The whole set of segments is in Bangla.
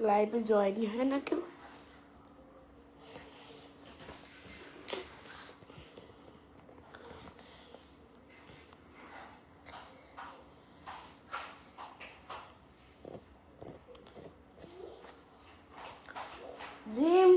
লাইভে জয়েন হয় না কেউ? জিম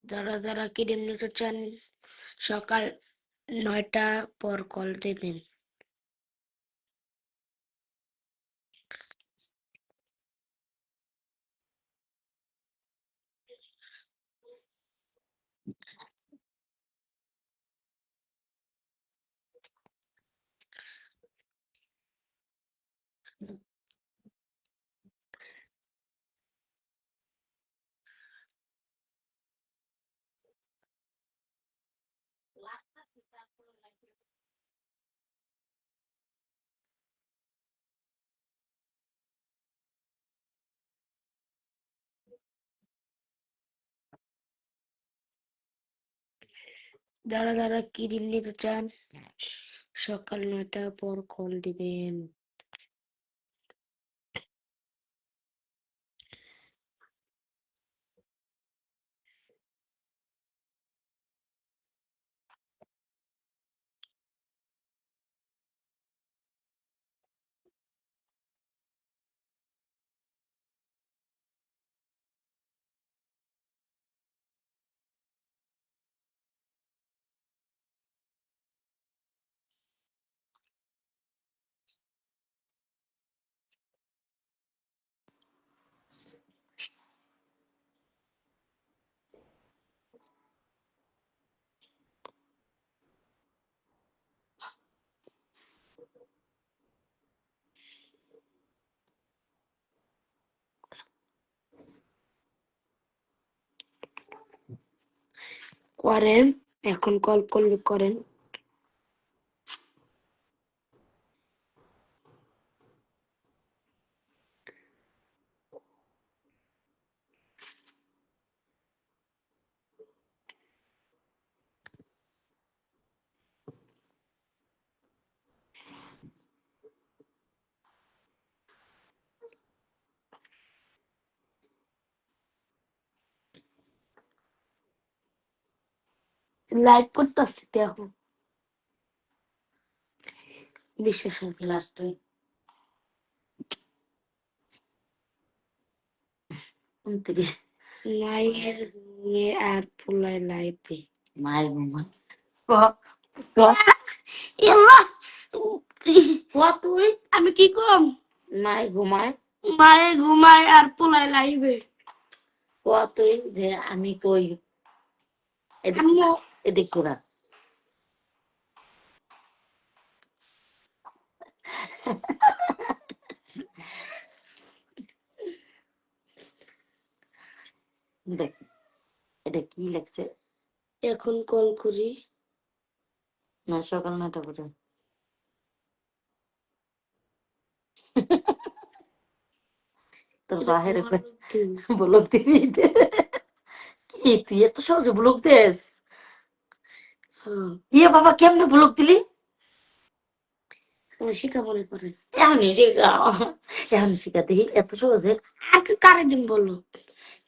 যারা যারা কিডিম নিতে চান সকাল 9টা পর কল দেবেন। যারা যারা কিডিম নিতে চান সকাল 9টা পর কল দিবেন। করেন, এখন কল করলে করেন। লাইভ করতেছি এখন, বিশ্বাস হবে লাস্ট 29 মায়ের মেয়ে আর পোলায় লাইভে। মায়ের ঘুমা তুই, আমি কি কম? মায়ের ঘুমায়, মায়ের ঘুমায় আর পোলায় লাইভে। তুই যে আমি কই এদিক করা দেখ এটা কি লাগছে। এখন কল করি না, সকাল 9টা করে তোর বাহির ব্লক দিবি কি? তুই এত সহজে ব্লক দেস? ইয়ে বাবা, কেমনে ব্লক দিলি? শিখা মনে করে এমনি শিখা, এখন শিখা দেখি এত সহজে। আর কারে দিন বললো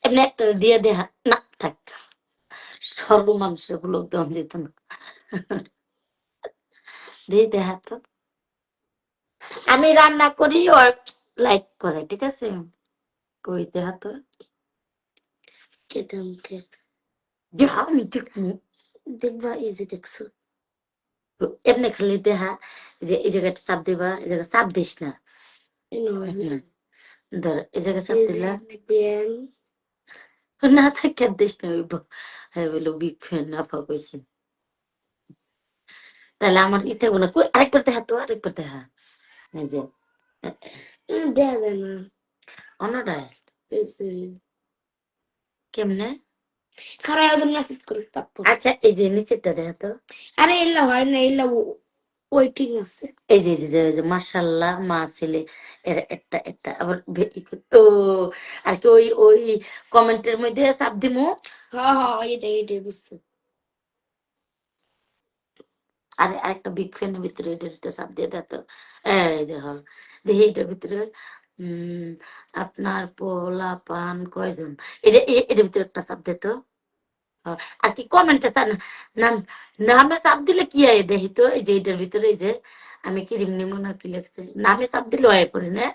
এমনি একটা দিয়ে দেখা না থাক, সর্ব মানুষের ব্লক দেওয়া যেত না। দিয়ে দেখা তো, আমি রান্না করি আর লাইক করে, ঠিক আছে? কই দেখা তো, কেটে আমাকে দেখা আমি দেখবো। দেখবা, এই যে দেখছো এমনি খালি দেখা, যে এই জায়গাটা চাপ দিবা, এই জায়গা চাপ দিস না, ধর এই জায়গায় চাপ দিলা না থাকে, দিস না। হ্যাঁ বলো বিগ ফ্যান আপা কইছে, তাহলে আমার ইতে না। আরেকবার দেখা তো, আরেকবার দেখা, এই যে দেখা যায় না অন্যটায় কেমনে। খারাপ একদম মেসেজ করে তারপর। আচ্ছা এই যে নিচেরটা দেখা তো। আরে এলা হয় না, এলা ওয়েটিং আছে। এই যে মাশাআল্লাহ মা ছেলে এরা একটা একটা আবার ও আর কি ওই ওই কমেন্টের মধ্যে চাপ দিমু। হ্যাঁ হ্যাঁ, এটাই বুঝছি। আরে আরেকটা বিগ ফ্যানের ভিতরে এটা চাপ দিয়ে দেয় তো। এই দেখো, দেখি এটার ভিতরে আপনার পোলা পান কয়জন, এটার ভিতরে একটা চাপ দে তো। আর কি কমেন্টে নাম নামে চাপ দিলে কি হয় দেখি তো। এই যে এটার ভিতরে এই যে আমি ক্রিম নিমো না কি লাগছে, নামে চাপ দিলে হয় পরে না।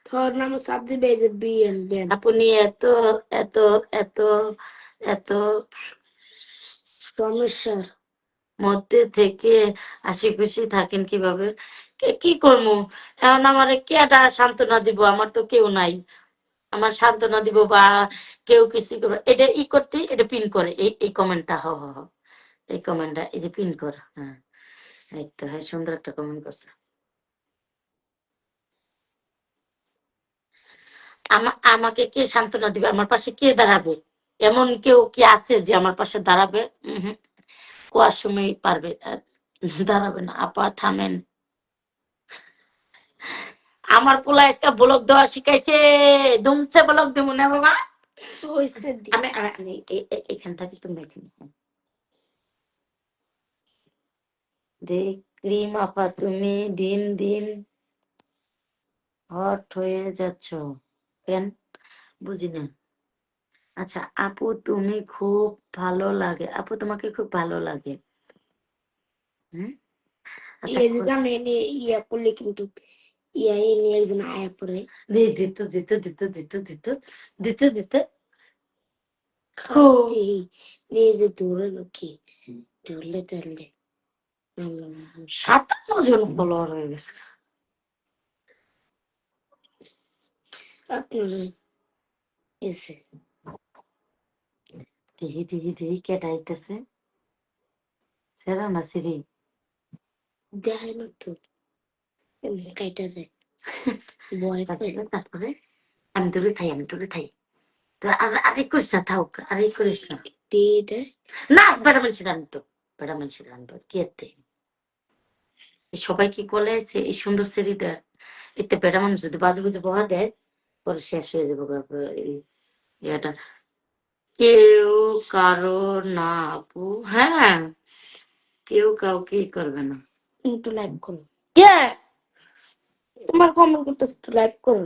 তোর নাম চাপ দিবে, এই যে বিএন আপনি এত এত এত এত সমস্যার মধ্যে থেকে হাসি খুশি থাকেন কিভাবে? কি করবো এখন? আমার কেটা সান্ত্বনা দিব? আমার তো কেউ নাই আমার সান্ত্বনা দিব বা কেউ কিছু করবে। এটা ই করতে, এটা পিন করে এই কমেন্টটা। হ হ হ, এই কমেন্টটা এই যে পিন কর। হ্যাঁ এই তো, হ্যাঁ সুন্দর একটা কমেন্ট করছে। আমাকে কে সান্ত্বনা দিবে? আমার পাশে কে দাঁড়াবে? এমন কেউ কি আছে যে আমার পাশে দাঁড়াবে? কোয়ার সময় পারবে, দাঁড়াবে না। আপা থামেন, আমার পোলা আজকে ব্লক দেওয়া শিখাইছে, দুমছে ব্লক দেবো না বাবা। আমি এখান থাকি, তুমি এখানে দেখলিম আপা তুমি দিন দিন হট হয়ে যাচ্ছ কেন, বুঝি না। আচ্ছা আপু তুমি খুব ভালো লাগে, আপু তোমাকে খুব ভালো লাগে। আচ্ছা ইয়া করলে কিন্তু ইয়া এনে একজন আয়া পরে দিত দিত দিত দিত দিত দিত দিত এই যে ধরে নাকি ধরলে তাহলে 57 জন ফলোয়ার হয়ে গেছে আপনার। দেখি দেখি দেখি কেটা আইতেছে, সেরা না সিরি দেখায় না তো, কাইটা যায় ভয় পায়। তারপরে আমি দূরে থাই তো আরে করিস না, থাক আরে করিস না। নাচ বেড়া মানুষের আনতো, বেড়া মানুষের আনতো কি এতে সবাই কি করলে এই সুন্দর সিঁড়িটা এতে বেড়া মানুষ যদি বাজে বুঝে বহা দেয় পরে শেষ হয়ে যাবো এটা। কেউ কারো না আপু, হ্যাঁ কেউ কাউকে করবে না। একটু লাইভ করো, কে তোমার কমেন্ট করতেছে, একটু লাইভ করো।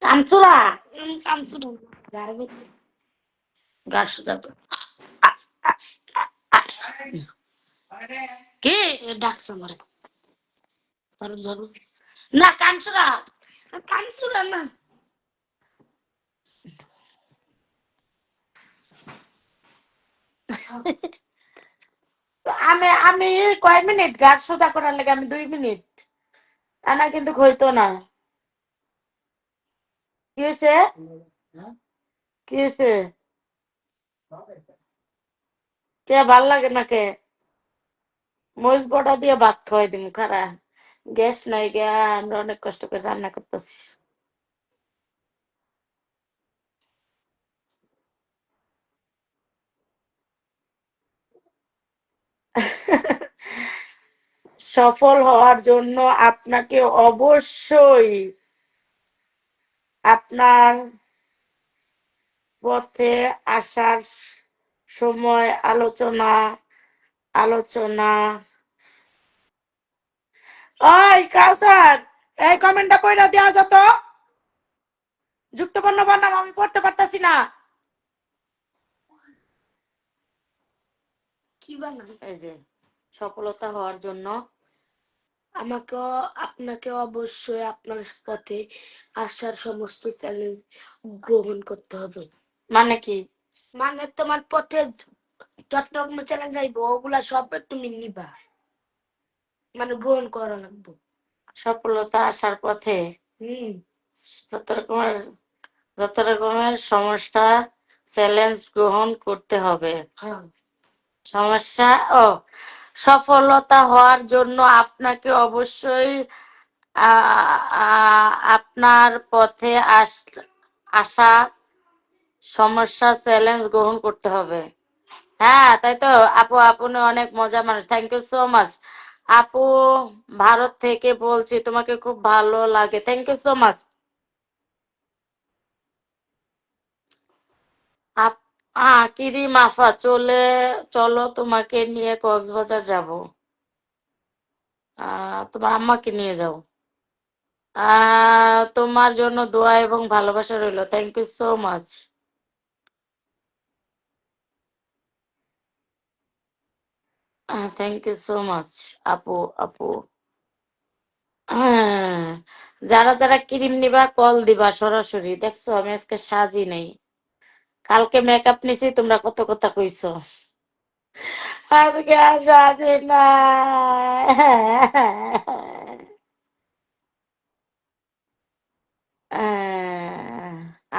কামচুরা কামচুরা গাছ সুদা কি ডাকছে আমার ধরো না কামচুরা কামচুরা না। আমি আমি কয় মিনিট গাছ সোজা করার লাগে, আমি 2 মিনিট তা না কিন্তু হইতো না। কি হয়েছে কি হয়েছে কে ভাল লাগে না কে? মরিচ বটা দিয়ে ভাত খাওয়াই দিম খারা, গ্যাস নাই গে, আমরা অনেক কষ্ট করে রান্না করতেছি। সফল হওয়ার জন্য আপনাকে অবশ্যই আপনার পথে আসার সময় আলোচনা আলোচনা ওই কাউসার, এই কমেন্টটা পড়া দেওয়া যত যুক্তবর্ণ বানাম আমি পড়তে পারতাছি না। কি বানান? এই যে সফলতা হওয়ার জন্য আমাকেও আপনাকে অবশ্যই আপনার পথে আসার সমস্ত চ্যালেঞ্জ গ্রহণ করতে হবে। মানে কি? মানে তোমার পথে যত রকমের চ্যালেঞ্জ আইবো ওগুলা সব তুমি নিবা, মানে গ্রহণ করা লাগবে। সফলতা আসার পথে হুম। যত রকমের যত রকমের সমস্যা চ্যালেঞ্জ গ্রহণ করতে হবে। হ্যাঁ। সমস্যা ও সফলতা হওয়ার জন্য আপনাকে অবশ্যই আপনার পথে আসা সমস্যা চ্যালেঞ্জ গ্রহণ করতে হবে। হ্যাঁ তাই তো আপু, আপনি অনেক মজা মানুষ, থ্যাংক ইউ সো মাচ। আপু ভারত থেকে বলছি, তোমাকে খুব ভালো লাগে, থ্যাংক ইউ সো মাচ। কিরি মাফা চলো তোমাকে নিয়ে কক্সবাজার যাব। তোমার আম্মাকে নিয়ে যাও। তোমার জন্য দোয়া এবং ভালোবাসা রইল, thank you so much. Thank you so much আপু। আপু হ্যাঁ, যারা যারা ক্রিম নিবা কল দিবা সরাসরি। দেখছো আমি আজকে সাজি নেই, কালকে মেকআপ নিছি, তোমরা কত কথা কইছো, আজকে আর সাজি না।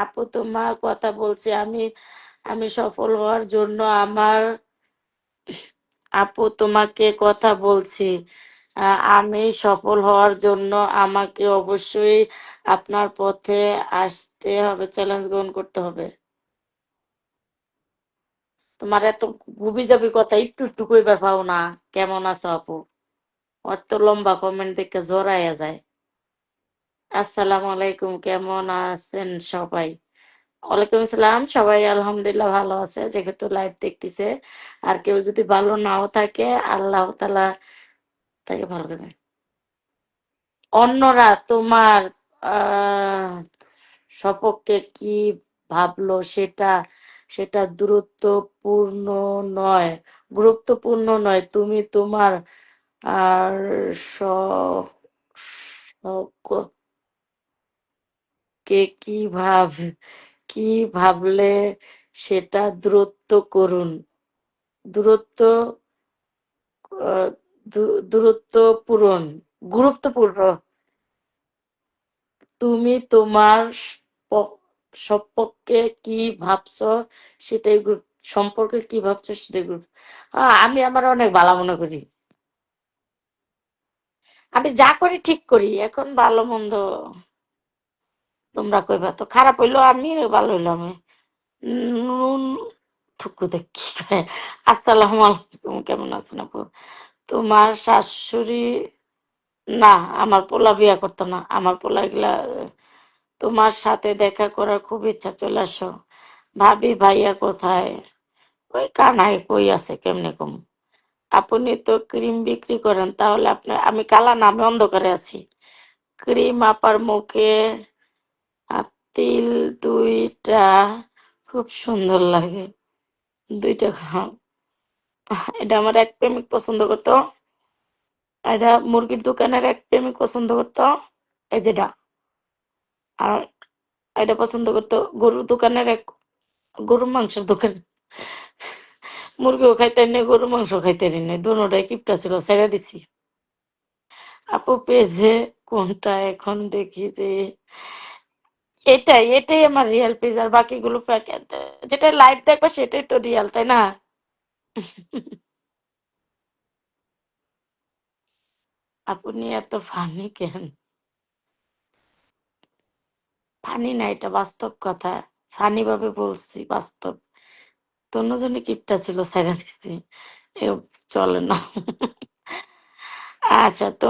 আপু তোমার কথা বলছি আমি, আমি সফল হওয়ার জন্য আমার, আপু তোমাকে কথা বলছি, আমি সফল হওয়ার জন্য আমাকে অবশ্যই আপনার পথে আসতে হবে, চ্যালেঞ্জ গ্রহণ করতে হবে। তোমার এত গুবি যাবি কথা একটু একটু কইবার পাও না। কেমন আছো আপু? অত লম্বা কমেন্ট দেখে জড়াইয়া যায়। আসসালামু আলাইকুম, কেমন আছেন সবাই? ওয়ালাইকুম আসসালাম, সবাই আলহামদুলিল্লাহ ভালো আছে, যেহেতু লাইভ দেখতেছে। আর কেউ যদি ভালো নাও থাকে, আল্লাহ তাআলা তাকে ভালো করে। অন্যরা তোমার আহ সপক্ষে কি ভাবলো সেটা সেটা গুরুত্বপূর্ণ নয়, গুরুত্বপূর্ণ নয়। তুমি তোমার আর কে কি ভাবলে সেটা দূরত্ব করুন, দূরত্ব দূরত্ব পূরণ, গুরুত্বপূর্ণ। তুমি তোমার সপক্ষে কি ভাবছো সেটাই সম্পর্কে কি ভাবছো সেটাই আমি আমার অনেক ভালো মনে করি। আমি যা করি ঠিক করি, এখন ভালো মন্দ তোমরা কইবা, তো খারাপ হইলো আমি, ভালো হইলো আমি। নুন থুকু দেখি। আসসালামু আলাইকুম, কেমন আছেন আপু? তোমার শাশুড়ি, না আমার পোলা বিয়া করতো না, আমার পোলা গুলা। তোমার সাথে দেখা করার খুব ইচ্ছা, চলে আসো। ভাবি ভাইয়া কোথায়? ওই কানায় কই আছে, কেমনে কম। আপনি তো ক্রিম বিক্রি করেন, তাহলে আপনি, আমি কালা না, আমি অন্ধকারে আছি। ক্রিম আপার মুখে তিল দুইটা খুব সুন্দর লাগে, দুইটা খাও। এটা আমার এক প্রেমিক পছন্দ করতো, এটা মুরগির দোকানের এক প্রেমিক পছন্দ করতো, এই যেটা। আর এটা পছন্দ করতো গরুর দোকানের এক, গরুর মাংসের দোকান। মুরগিও খাইতে নেই, গরু মাংস খাইতে নেই, দুটাই কিপটা ছিল, ছেড়ে দিছি। আপু পেজে কোনটা এখন দেখি যে এটাই এটাই আমার রিয়েল পেজ, আর বাকিগুলো প্যাকেট, যেটা লাইভ দেখবা সেটাই তো রিয়েল, তাই না? আপনি এত ফানি কেন? ফানি না, এটা বাস্তব কথা, ফানি ভাবে বলছি, বাস্তব। তন্নজনে কিপটা ছিল, ছেড়ে দিছি, এ চলে না। আচ্ছা তো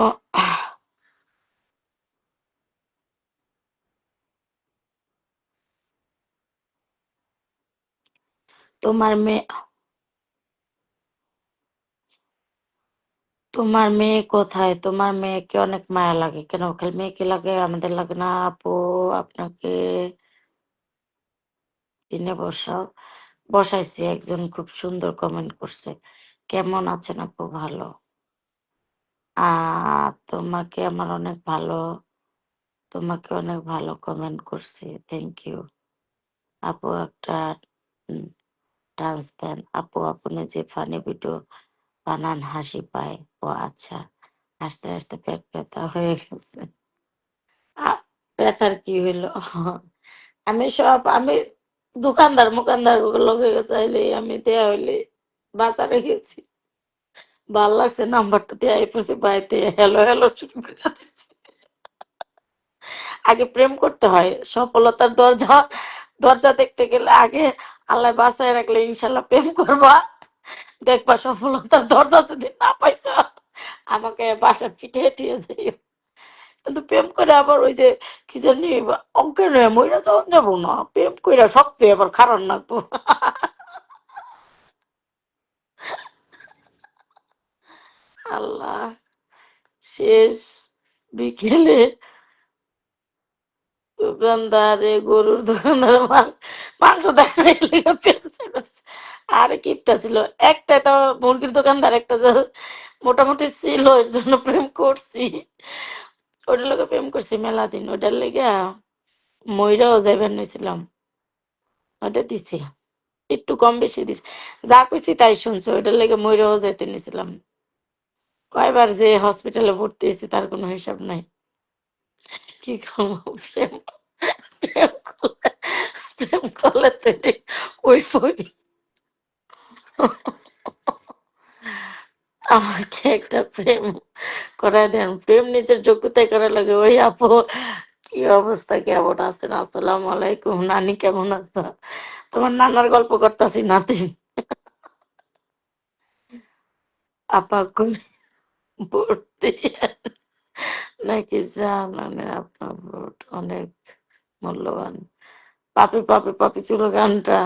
তোমার মেয়ে, তোমার মেয়ে কোথায়? তোমার মেয়েকে অনেক মায়া লাগে কেন? খালি মেয়েকে লাগে, আমাদের লাগে না আপু? আপনাকে কিনে বসাও, বসাইছি, একজন খুব সুন্দর কমেন্ট করছে, কেমন আছেন আপু? ভালো। তোমাকে আমার অনেক ভালো, তোমাকে অনেক ভালো কমেন্ট করছি, থ্যাংক ইউ আপু। একটা ডান্স দেন আপু, আপনি যে ফানি ভিডিও বানান হাসি পায়। ও আচ্ছা, হাসতে হাসতে পেট ব্যথা হয়ে গেছে। ব্যথার কি হইলো? আমি দোকানদার মুকানদার লগে চাইলে আমি দেয়া হইলে বাজারে গেছি, ভাল লাগছে নাম্বারটা দিয়ে পড়ছি বাড়িতে, হ্যালো হ্যালো শুরু করে দিচ্ছি। আগে প্রেম করতে হয়, সফলতার দরজা দরজা দেখতে গেলে আগে আল্লাহ বাসায় রাখলে ইনশাল্লাহ প্রেম করবা, দেখবা সফলতার দরজা যদি না পাইছো আমাকে বাসা পিঠিয়ে দিয়ে যাই। কিন্তু প্রেম করে আবার ওই যে কি জানি অঙ্কের নয় মহিলা যখন যাবো না, প্রেম করে শক্ত আবার খারাপ লাগবো। আল্লাহ, শেষ বিকেলে দোকানদারে গরুর দোকানদার মাংস দেখাই লেগে পেয়েছে। আর কিপটা ছিল একটা, তো মুরগির দোকানদার একটা মোটামুটি ছিল, এর জন্য প্রেম করছি। ওটার লোকে প্রেম করছি মেলা দিন, ওটার লেগে ময়রাও যাইবার নিয়েছিলাম, ওটা দিছি একটু কম বেশি দিছি, যা কইছি তাই শুনছো, ওইটার লেগে ময়রাও যাইতে নিয়েছিলাম। কয়বার যে হসপিটালে ভর্তি হয়েছি তার কোনো হিসাব নাই। কি করবো, প্রেম প্রেম করলে প্রেম করলে তো ঠিক ওই বই। আমাকে একটা প্রেম করাই দেন, প্রেম নিজের যোগ্যতায় করা লাগে। ওই আপু কি অবস্থা, কেমন আছেন? আসসালামু আলাইকুম। নানি কেমন আছো? তোমার নানার গল্প করতেছি নাতি। আপা কই ভোট দিয়ে নাকি জানানে আপনার ভোট অনেক মূল্যবান। পাপি পাপি পাপি ছিল গানটা,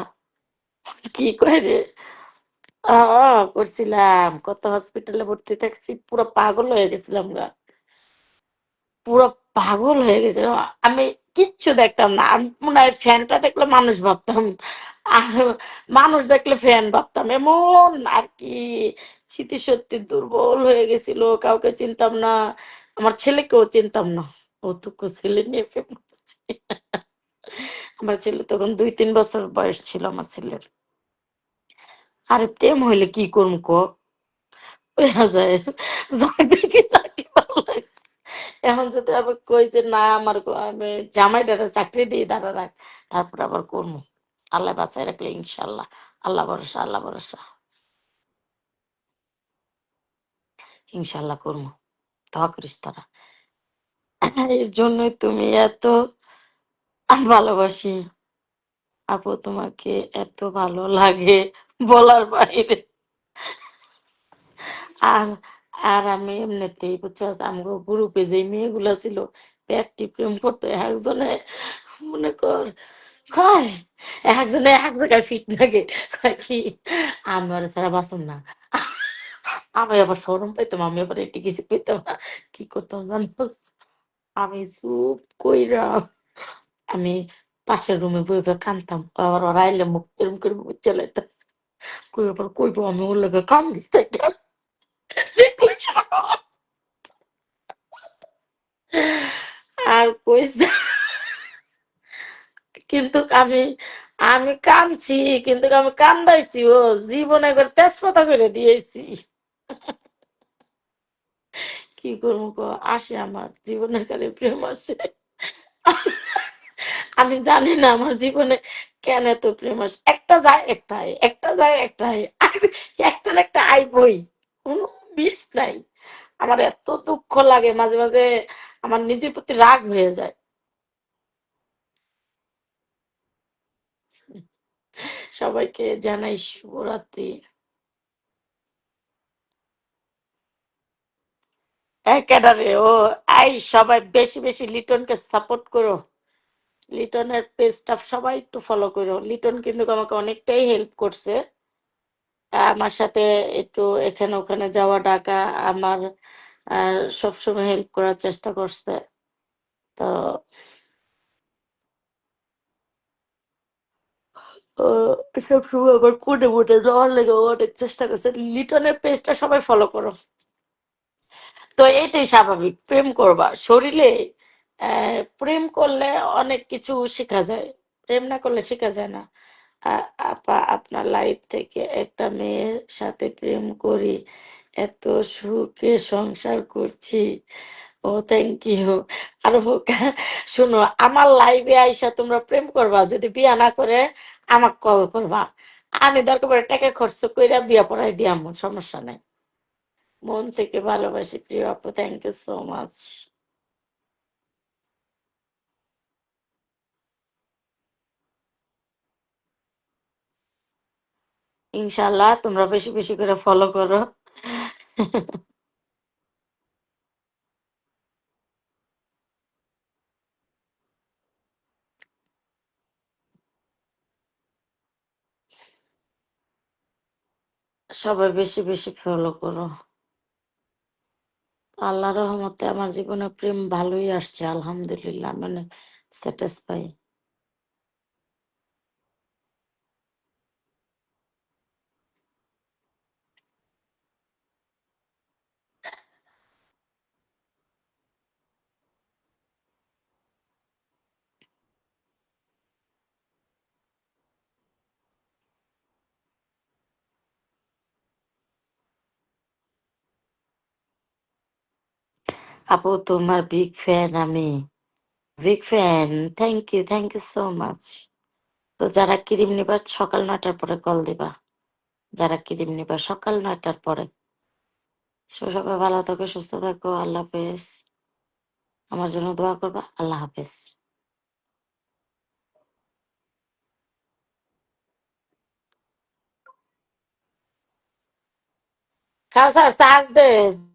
কি কয় রে? করছিলাম, কত হসপিটালে ভর্তি থাকছি, পুরো পাগল হয়ে গেছিলাম গা, পুরো পাগল হয়ে গেছিলাম। আমি কিচ্ছু দেখতাম না, আমি মনে হয় ফ্যানটা দেখলে মানুষ ভাবতাম, আর মানুষ দেখলে ফ্যান ভাবতাম, এমন আর কি। স্মৃতিশক্তি দুর্বল হয়ে গেছিল, কাউকে চিনতাম না, আমার ছেলেকেও চিনতাম না। ওটুকু ছেলে নিয়ে প্রেম করছি। আমার ছেলে তখন 2-3 বছর বয়স ছিল আমার ছেলের। আরে প্রেম হইলে কি করবো ক, হইয়া যায়, যাই দেখি তাকে ভালো লাগে। এখন যদি আবার কই যে না আমার আমি জামাইটারে চাকরি দিই দাঁড়া রাখ, তারপর আবার করবো, আল্লাহ বাঁচাই রাখলে ইনশাল্লাহ। আল্লাহ ভরসা, আল্লাহ ভরসা, ইনশাল্লাহ করবো, দোয়া করিস তোরা। এর জন্যই তুমি এত ভালোবাসি আপু, তোমাকে এত ভালো লাগে বলার বাইরে। আর আর আমি এমনিতেই বুঝছো, আমগো গ্রুপে যে মেয়েগুলা ছিল পেটটি প্রেম করতো, একজনে মনে কর কয়, একজনে এক জায়গায় ফিট লাগে, কয় কি আমি ওরা ছাড়া বাঁচুন না। আমি আবার শরম পাইতাম, আমি আবার এটি কিছু পেতাম না, কি করতাম জানো? আমি চুপ কইরা আমি পাশের রুমে বই বই কানতাম, আবার ওরা আইলে মুখ এরম করে মুখ চালাইতাম, কই আবার কইবো আমি ওর লাগে কান্দি থেকে দেখলে সরম। আর কইস, কিন্তু আমি আমি কানছি, কিন্তু আমি কান্দাইছি, ও জীবনে একবার তেজপাতা করে দিয়েছি। কি করবো ক, আসে আমার জীবনে খালি প্রেম আসে। আমি জানি না আমার জীবনে কেন এত প্রেম আসে, একটা যায় একটা আয়, একটা যায় একটা আয়, একটার একটা আই বই, কোনো মিস নাই। আমার এত দুঃখ লাগে মাঝে মাঝে, আমার নিজের প্রতি রাগ হয়ে যায়। সবাইকে জানাই শুভরাত্রি। একেবারে ও, আই সবাই বেশি বেশি লিটনকে সাপোর্ট করো, লিটনের পেজটা সবাই একটু ফলো করো। লিটন কিন্তু আমাকে অনেকটাই হেল্প করছে, আমার সাথে একটু এখানে ওখানে যাওয়া ডাকা, আমার সবসময় হেল্প করার চেষ্টা করছে। তো সবসময় আবার কোটে মোটে যাওয়ার লেগে ও অনেক চেষ্টা করছে। লিটনের পেজটা সবাই ফলো করো। তো এটাই স্বাভাবিক, প্রেম করবা শরীরে। প্রেম করলে অনেক কিছু শেখা যায়, প্রেম না করলে শেখা যায় না। আপা আপনার লাইফ থেকে একটা মেয়ের সাথে প্রেম করি, এত সুখে সংসার করছি। ও থ্যাংক ইউ। আর শুনো, আমার লাইভে আইসা তোমরা প্রেম করবা, যদি বিয়া না করে আমাকে কল করবা, আমি দরকার পড়ে টাকা খরচ কইরা বিয়া পড়াই দিয়াম, সমস্যা নাই। মন থেকে ভালোবাসি প্রিয় আপু, থ্যাংক ইউ সো মাচ। ইনশাল্লাহ তোমরা বেশি বেশি করে ফলো করো। সবাই বেশি বেশি ফলো করো। আল্লাহ রহমতে আমার জীবনে প্রেম ভালোই আসছে, আলহামদুলিল্লাহ, মানে স্যাটিসফাই। আপু তোমার বিগ ফ্যান আমি, big fan. Thank you so much. তো যারা ক্রিম নিবা সকাল 9টার পরে কল দিবা, যারা ক্রিম নিবা সকাল 9টার পরে। সবাই ভালো থাকো, সুস্থ থাকো, আল্লাহ হাফেজ। আমার জন্য দোয়া করবা, আল্লাহ হাফেজ। কাউসার চার্জ দে।